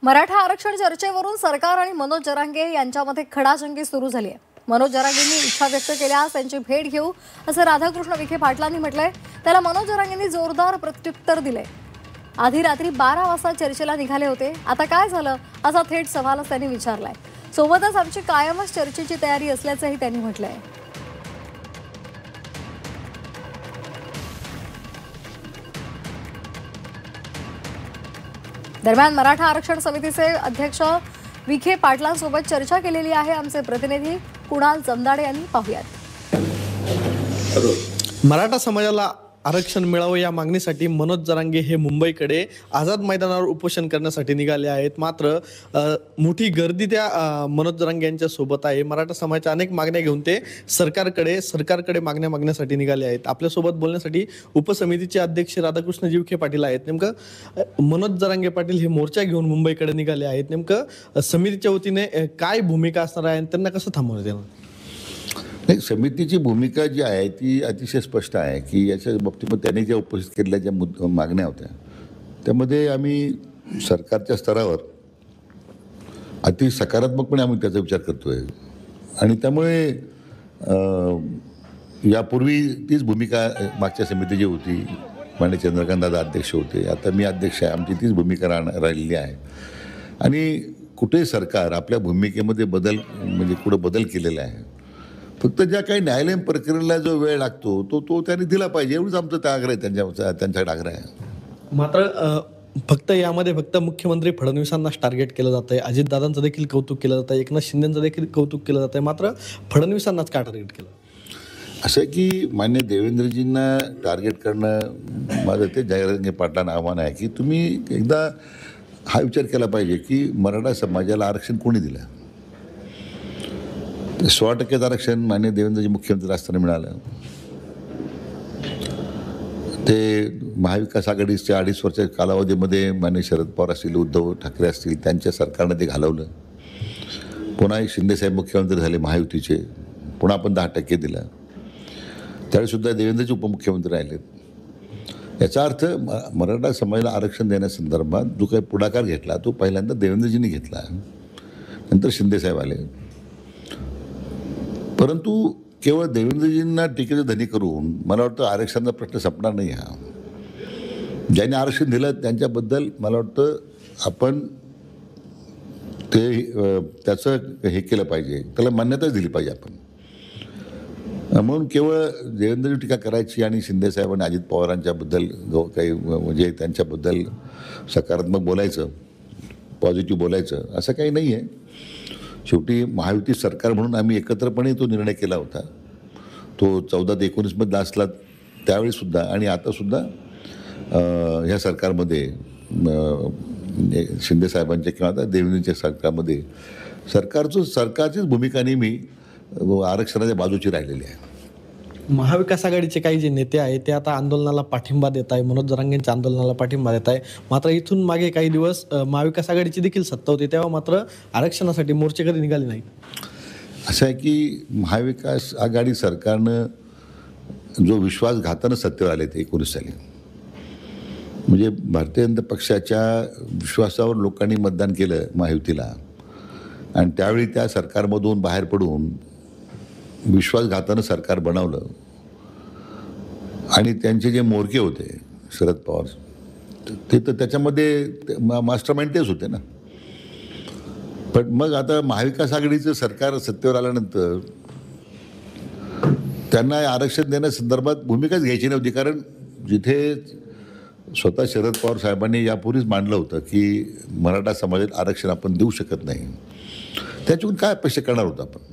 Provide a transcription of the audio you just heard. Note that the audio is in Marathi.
मराठा आरक्षण चर्चेवरून सरकार आणि मनोज जरांगे यांच्यामध्ये खडाजंगी सुरू झाली आहे। मनोज जरांगेंनी इच्छा व्यक्त केल्यास त्यांची भेट घेऊ असं राधाकृष्ण विखे पाटलांनी म्हटलंय। त्याला मनोज जरांगेंनी जोरदार प्रत्युत्तर दिले। आधी रात्री 12 वाजता चर्चेला निघाले होते, आता काय झालं असा थेट सवालच त्यांनी विचारलाय। सोबतच आमची कायमच चर्चेची तयारी असल्याचंही त्यांनी म्हटलंय। दरम्यान मराठा आरक्षण समितीचे अध्यक्ष विखे पाटलांसोबत चर्चा केलेली आहे आमचे प्रतिनिधी कुणाल जमदाडे यांनी। पाहूयात। मराठा समाजाला आरक्षण मिळावं या मागणीसाठी मनोज जरांगे हे मुंबईकडे आझाद मैदानावर उपोषण करण्यासाठी निघाले आहेत। मात्र मोठी गर्दी त्या मनोज जरांगे यांच्या सोबत आहे। मराठा समाजाच्या अनेक मागण्या घेऊन ते सरकारकडे मागण्या मागण्यासाठी निघाले आहेत। आपल्यासोबत बोलण्यासाठी उपसमितीचे अध्यक्ष राधाकृष्ण विखे पाटील आहेत। नेमकं मनोज जरांगे पाटील हे मोर्चा घेऊन मुंबईकडे निघाले आहेत, नेमकं समितीच्या वतीने काय भूमिका असणार आहे आणि त्यांना कसं थांबवण्यात येणार? नाही, समितीची भूमिका जी आहे ती अतिशय स्पष्ट आहे की याच्या बाबतीत त्यांनी ज्या उपस्थित केलेल्या ज्या मागण्या होत्या त्यामध्ये आम्ही सरकारच्या स्तरावर अति सकारात्मकपणे आम्ही त्याचा विचार करतो आहे आणि त्यामुळे यापूर्वी तीच भूमिका मागच्या समितीची होती। माननीय चंद्रकांत दादा अध्यक्ष होते, आता मी अध्यक्ष आहे, आमची तीच भूमिका राहिलेली आहे आणि कुठे सरकार आपल्या भूमिकेमध्ये बदल केलेला आहे। फक्त ज्या काही न्यायालयीन प्रक्रियेला जो वेळ लागतो तो त्यांनी दिला पाहिजे, एवढंच आमचं त्या आग्रह आहे, त्यांच्याकडे आग्रह आहे। मात्र यामध्ये मुख्यमंत्री फडणवीसांनाच टार्गेट केलं जात आहे। अजितदादांचं देखील कौतुक केलं जातं आहे, एकनाथ शिंदेंचं देखील कौतुक केलं जात आहे, मात्र फडणवीसांनाच का टार्गेट केलं? असं की मान्य देवेंद्रजींना टार्गेट करणं माझं ते जयरंगे पाटलांना आव्हान आहे की तुम्ही एकदा हा विचार केला पाहिजे की मराठा समाजाला आरक्षण कोणी दिलं? 16% आरक्षण मान्य देवेंद्रजी मुख्यमंत्री असताना मिळालं। ते महाविकास आघाडीच्या 2.5 वर्षाच्या कालावधीमध्ये मान्य शरद पवार असतील, उद्धव ठाकरे असतील, त्यांच्या सरकारनं ते घालवलं। पुन्हा शिंदेसाहेब मुख्यमंत्री झाले महायुतीचे, पुन्हा आपण 10% दिलं। त्यावेळीसुद्धा देवेंद्रजी उपमुख्यमंत्री राहिलेत। याचा अर्थ मराठा समाजाला आरक्षण देण्यासंदर्भात जो काही पुढाकार घेतला तो पहिल्यांदा देवेंद्रजींनी घेतला, नंतर शिंदेसाहेब आले। परंतु केवळ देवेंद्रजींना टीकेचं धनी करून मला वाटतं आरक्षणाचा प्रश्न संपणार नाही। हा ज्यांनी आरक्षण दिलं त्यांच्याबद्दल मला वाटतं आपण त्याचं हे केलं पाहिजे, त्याला मान्यताच दिली पाहिजे आपण। म्हणून केवळ देवेंद्रजी टीका करायची आणि शिंदेसाहेब आणि अजित पवारांच्याबद्दल काही म्हणजे त्यांच्याबद्दल सकारात्मक बोलायचं, पॉझिटिव्ह बोलायचं असं काही नाही आहे। शेवटी महायुती सरकार म्हणून आम्ही एकत्रपणे तो निर्णय केला होता। तो 14 ते 19 असला त्यावेळीसुद्धा आणि आतासुद्धा ह्या सरकारमध्ये शिंदेसाहेबांच्या किंवा आता देवेंद्रच्या सरकारमध्ये सरकारचीच भूमिका नेहमी आरक्षणाच्या बाजूची राहिलेली आहे। महाविकास आघाडीचे काही जे नेते आहेत ते आता आंदोलनाला पाठिंबा देत आहे, मनोज जरांगेंच्या आंदोलनाला पाठिंबा देत आहे। मात्र इथून मागे काही दिवस महाविकास आघाडीची देखील सत्ता होती, तेव्हा मात्र आरक्षणासाठी मोर्चे कधी निघाले नाहीत। असं आहे की महाविकास आघाडी सरकारनं जो विश्वासघातानं सत्तेवर आले ते 19 साली, म्हणजे भारतीय जनता पक्षाच्या विश्वासावर लोकांनी मतदान केलं महायुतीला आणि त्यावेळी त्या सरकारमधून बाहेर पडून विश्वासघातानं सरकार बनवलं आणि त्यांचे जे मोरके होते शरद पवार ते तर त्याच्यामध्ये मास्टर माइंड तेच होते ना। पण मग आता महाविकास आघाडीचं सरकार सत्तेवर आल्यानंतर त्यांना आरक्षण देण्यासंदर्भात भूमिकाच घ्यायची नव्हती, कारण जिथे स्वतः शरद पवार साहेबांनी यापूर्वीच मांडलं होतं की मराठा समाजात आरक्षण आपण देऊ शकत नाही, त्याच्यातून काय अपेक्षा करणार होतं आपण?